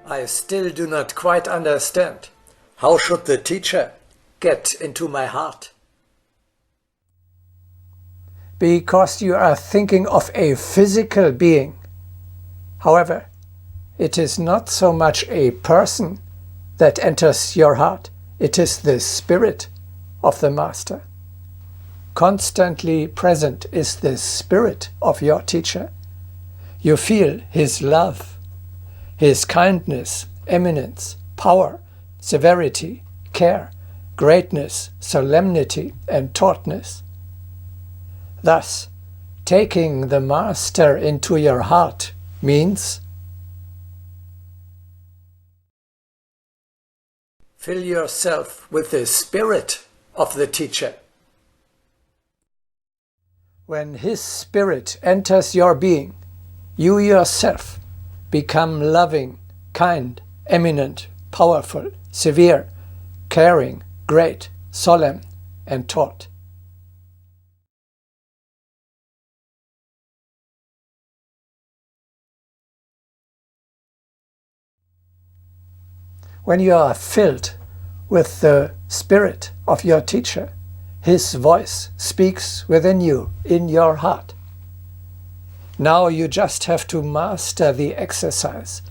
I still do not quite understand. How should the teacher get into my heart? Because you are thinking of a physical being. However, it is not so much a person that enters your heart, it is the spirit of the Master. Constantly present is the spirit of your teacher. You feel his love, his kindness, eminence, power, severity, care, greatness, solemnity, and tautness. Thus, taking the Master into your heart means fill yourself with the spirit of the teacher. When his spirit enters your being, you yourself become loving, kind, eminent, powerful, severe, caring, great, solemn, and taut. When you are filled with the spirit of your teacher, his voice speaks within you, in your heart. Now you just have to master the exercise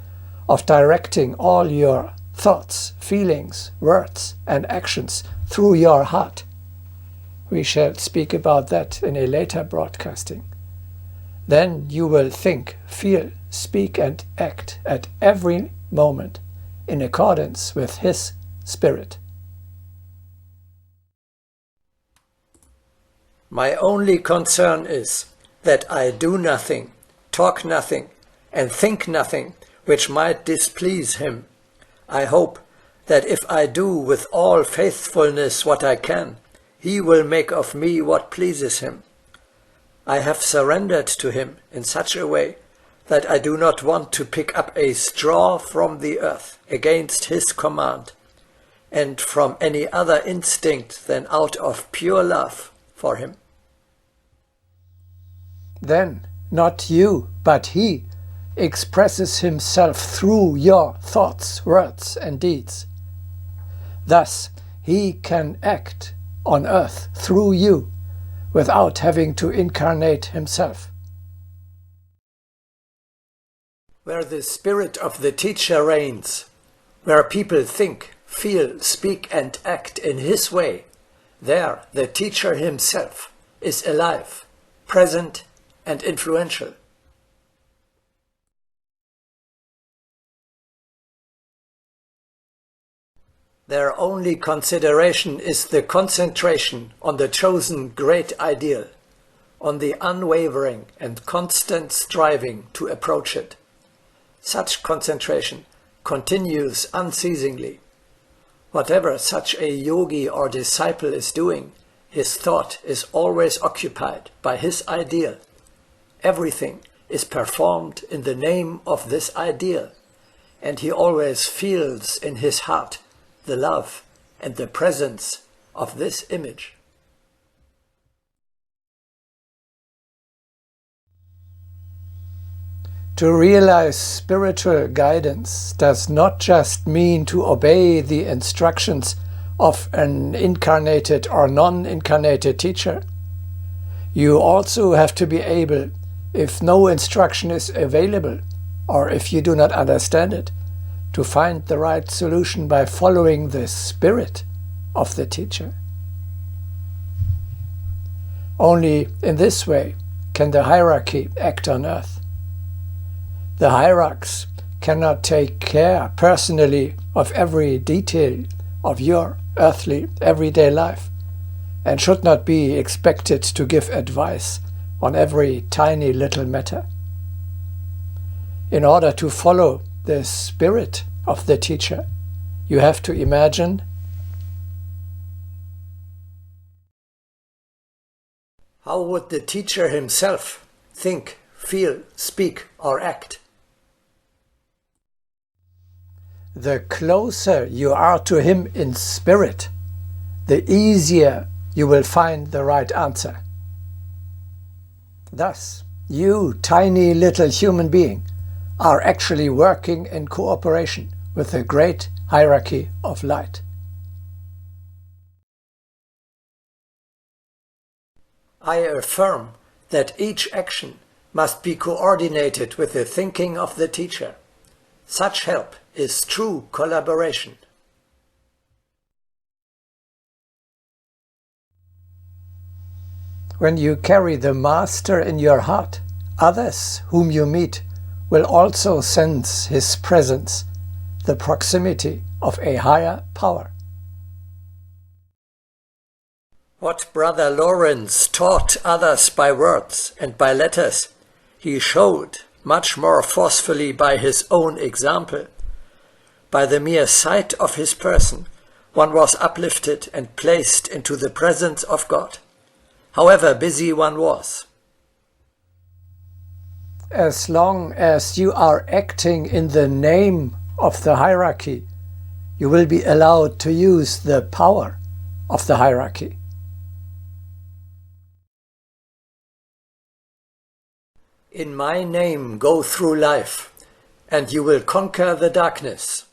of directing all your thoughts, feelings, words, and actions through your heart. We shall speak about that in a later broadcasting. Then you will think, feel, speak, and act at every moment in accordance with his spirit. My only concern is that I do nothing, talk nothing, and think nothing which might displease him. I hope that if I do with all faithfulness what I can, he will make of me what pleases him. I have surrendered to him in such a way that I do not want to pick up a straw from the earth against his command, and from any other instinct than out of pure love for him. Then, not you, but he expresses himself through your thoughts, words, and deeds. Thus, he can act on earth through you without having to incarnate himself. Where the spirit of the teacher reigns, where people think, feel, speak, and act in his way, there the teacher himself is alive, present, and influential. Their only consideration is the concentration on the chosen great ideal, on the unwavering and constant striving to approach it. Such concentration continues unceasingly. Whatever such a yogi or disciple is doing, his thought is always occupied by his ideal. Everything is performed in the name of this ideal, and he always feels in his heart the love and the presence of this image. To realize spiritual guidance does not just mean to obey the instructions of an incarnated or non-incarnated teacher. You also have to be able, if no instruction is available, or if you do not understand it, to find the right solution by following the spirit of the teacher. Only in this way can the hierarchy act on earth. The hierarchs cannot take care personally of every detail of your earthly everyday life, and should not be expected to give advice on every tiny little matter. In order to follow the spirit of the teacher, you have to imagine how would the teacher himself think, feel, speak, or act? the closer you are to him in spirit, the easier you will find the right answer. Thus, you tiny little human being are actually working in cooperation with the great hierarchy of light. I affirm that each action must be coordinated with the thinking of the teacher. Such help is true collaboration. When you carry the Master in your heart, others whom you meet will also sense his presence, the proximity of a higher power. What Brother Lawrence taught others by words and by letters, he showed much more forcefully by his own example. By the mere sight of his person, one was uplifted and placed into the presence of God, however busy one was. As long as you are acting in the name of the hierarchy, you will be allowed to use the power of the hierarchy. In my name go through life, and you will conquer the darkness.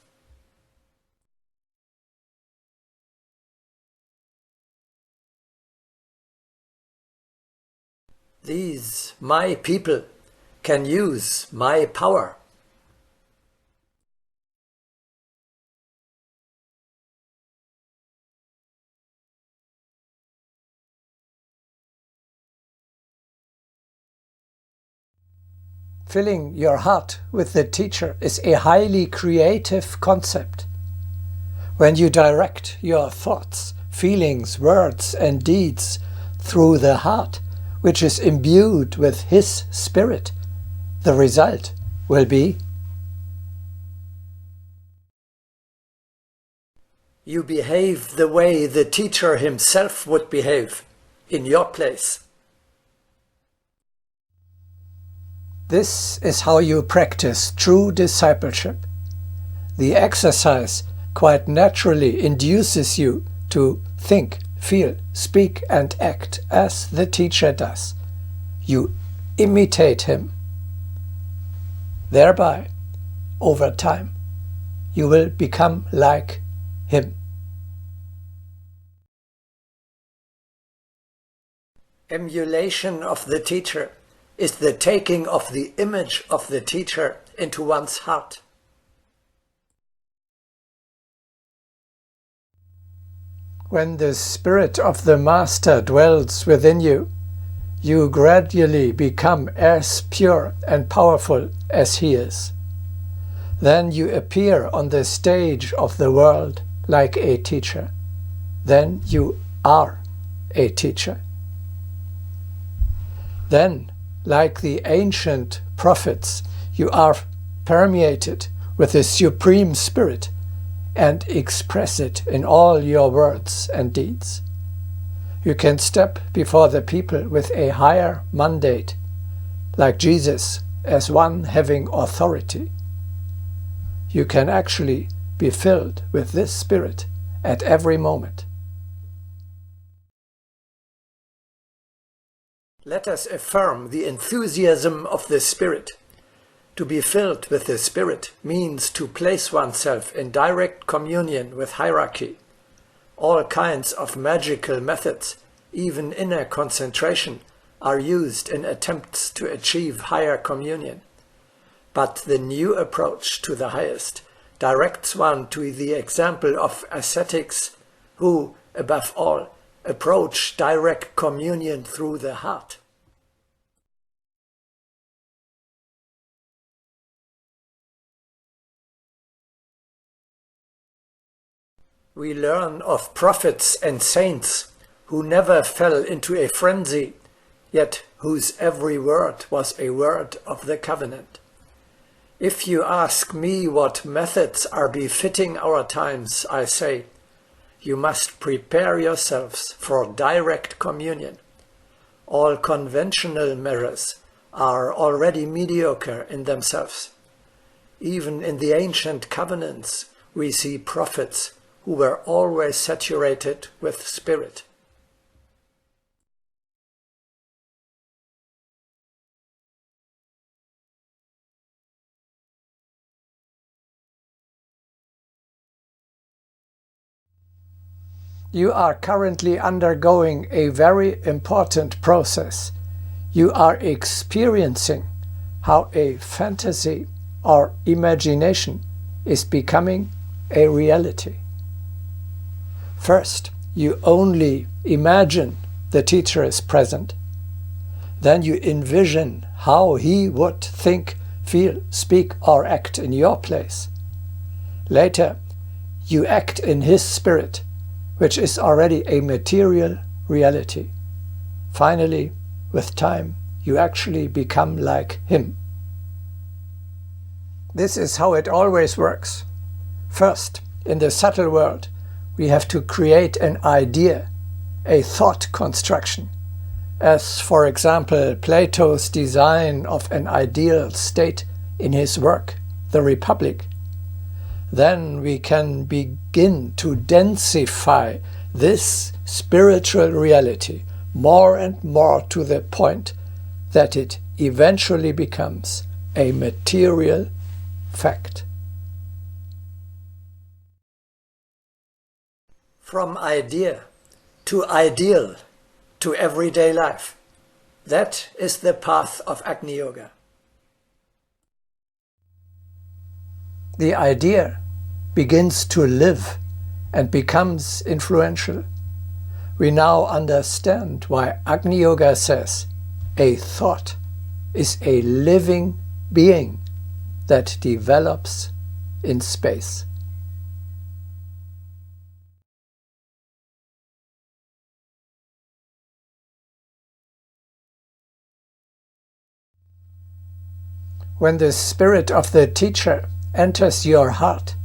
These, my people, can use my power. Filling your heart with the teacher is a highly creative concept. When you direct your thoughts, feelings, words, and deeds through the heart, which is imbued with his spirit, the result will be You behave the way the teacher himself would behave, in your place. This is how you practice true discipleship. The exercise quite naturally induces you to think, feel, speak, and act as the teacher does. You imitate him. Thereby, over time, you will become like him. Emulation of the teacher is the taking of the image of the teacher into one's heart. When the spirit of the Master dwells within you, you gradually become as pure and powerful as he is. Then you appear on the stage of the world like a teacher. Then you are a teacher. Then, like the ancient prophets, you are permeated with the Supreme Spirit and express it in all your words and deeds. You can step before the people with a higher mandate, like Jesus, as one having authority. You can actually be filled with this Spirit at every moment. Let us affirm the enthusiasm of the Spirit. To be filled with the Spirit means to place oneself in direct communion with hierarchy. All kinds of magical methods, even inner concentration, are used in attempts to achieve higher communion. But the new approach to the highest directs one to the example of ascetics who, above all, approach direct communion through the heart. We learn of prophets and saints who never fell into a frenzy, yet whose every word was a word of the covenant. If you ask me what methods are befitting our times, I say, you must prepare yourselves for direct communion. All conventional measures are already mediocre in themselves. Even in the ancient covenants, we see prophets who were always saturated with spirit. You are currently undergoing a very important process. You are experiencing how a fantasy or imagination is becoming a reality. First, you only imagine the teacher is present. Then you envision how he would think, feel, speak, or act in your place. Later, you act in his spirit, which is already a material reality. Finally, with time, you actually become like him. This is how it always works. First, in the subtle world, we have to create an idea, a thought construction, as for example Plato's design of an ideal state in his work, The Republic. Then we can begin to densify this spiritual reality more and more to the point that it eventually becomes a material fact. From idea to ideal to everyday life. That is the path of Agni Yoga. The idea begins to live and becomes influential. We now understand why Agni Yoga says a thought is a living being that develops in space. When the spirit of the teacher enters your heart,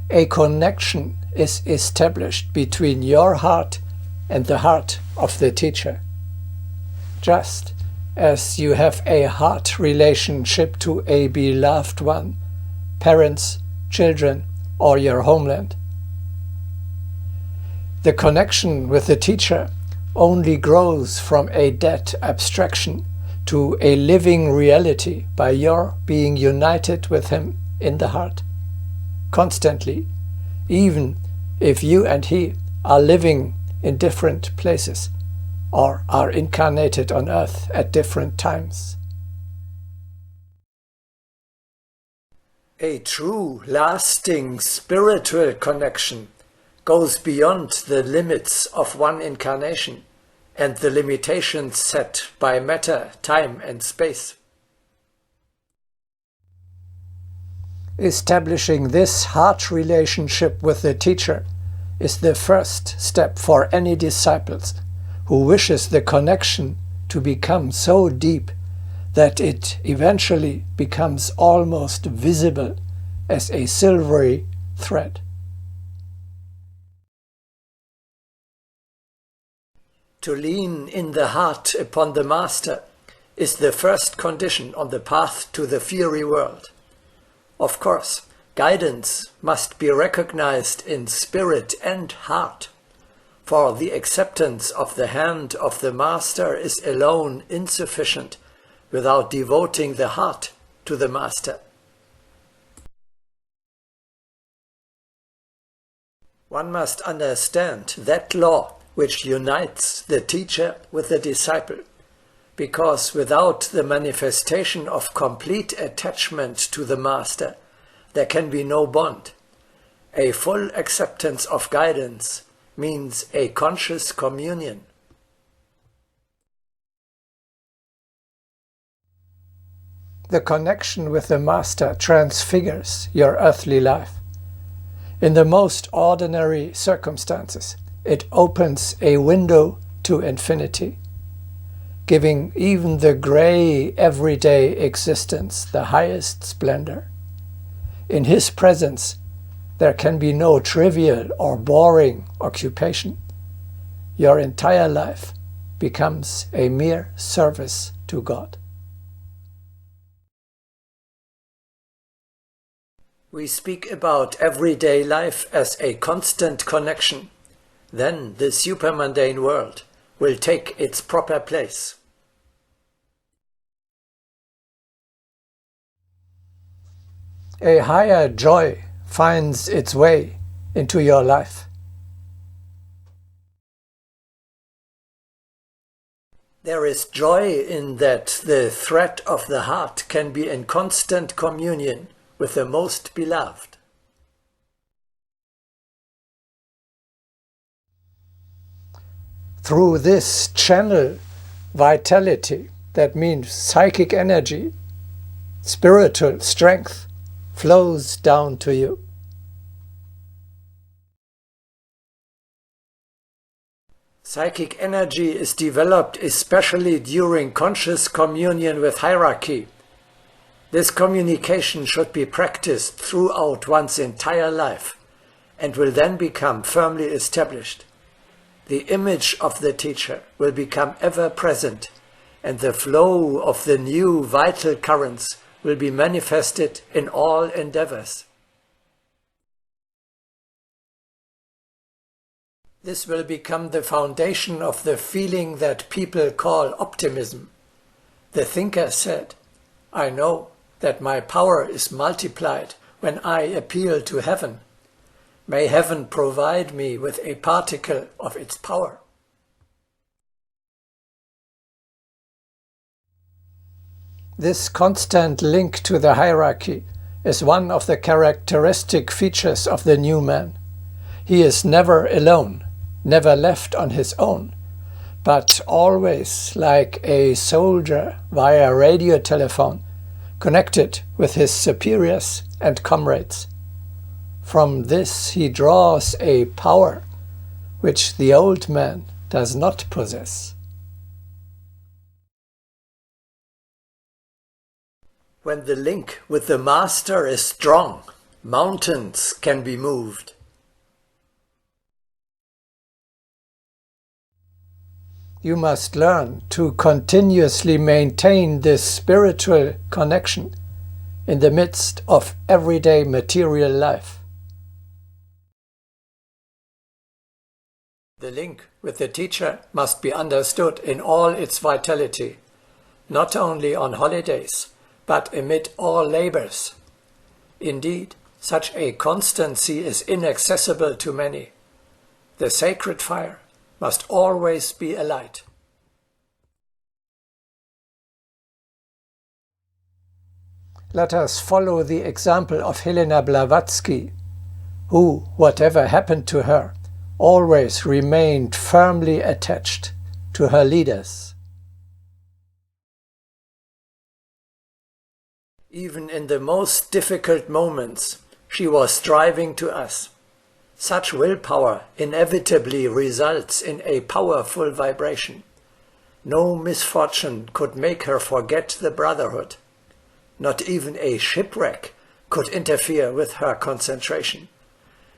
a connection is established between your heart and the heart of the teacher. Just as you have a heart relationship to a beloved one, parents, children, or your homeland. The connection with the teacher only grows from a dead abstraction to a living reality by your being united with him in the heart, constantly, even if you and he are living in different places or are incarnated on earth at different times. A true, lasting spiritual connection goes beyond the limits of one incarnation and the limitations set by matter, time, and space. Establishing this heart relationship with the teacher is the first step for any disciples who wishes the connection to become so deep that it eventually becomes almost visible as a silvery thread. To lean in the heart upon the Master is the first condition on the path to the fiery world. Of course, guidance must be recognized in spirit and heart, for the acceptance of the hand of the Master is alone insufficient without devoting the heart to the Master. One must understand that law which unites the teacher with the disciple, because without the manifestation of complete attachment to the Master, there can be no bond. A full acceptance of guidance means a conscious communion. The connection with the Master transfigures your earthly life. In the most ordinary circumstances, it opens a window to infinity, giving even the grey, everyday existence the highest splendor. In his presence, there can be no trivial or boring occupation. Your entire life becomes a mere service to God. We speak about everyday life as a constant connection. Then the supermundane world will take its proper place. A higher joy finds its way into your life. There is joy in that the thread of the heart can be in constant communion with the most beloved. Through this channel, vitality, that means psychic energy, spiritual strength, flows down to you. Psychic energy is developed especially during conscious communion with hierarchy. This communication should be practiced throughout one's entire life and will then become firmly established. The image of the teacher will become ever present, and the flow of the new vital currents will be manifested in all endeavors. This will become the foundation of the feeling that people call optimism. The thinker said, "I know that my power is multiplied when I appeal to heaven. May heaven provide me with a particle of its power." This constant link to the hierarchy is one of the characteristic features of the new man. He is never alone, never left on his own, but always like a soldier via radio telephone, connected with his superiors and comrades. From this he draws a power which the old man does not possess. When the link with the Master is strong, mountains can be moved. You must learn to continuously maintain this spiritual connection in the midst of everyday material life. The link with the teacher must be understood in all its vitality, not only on holidays, but amid all labors. Indeed, such a constancy is inaccessible to many. The sacred fire must always be alight. Let us follow the example of Helena Blavatsky, who, whatever happened to her, always remained firmly attached to her leaders. Even in the most difficult moments, she was striving to us. Such willpower inevitably results in a powerful vibration. No misfortune could make her forget the brotherhood. Not even a shipwreck could interfere with her concentration.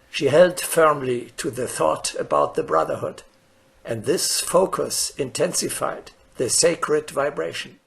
She held firmly to the thought about the brotherhood, and this focus intensified the sacred vibration.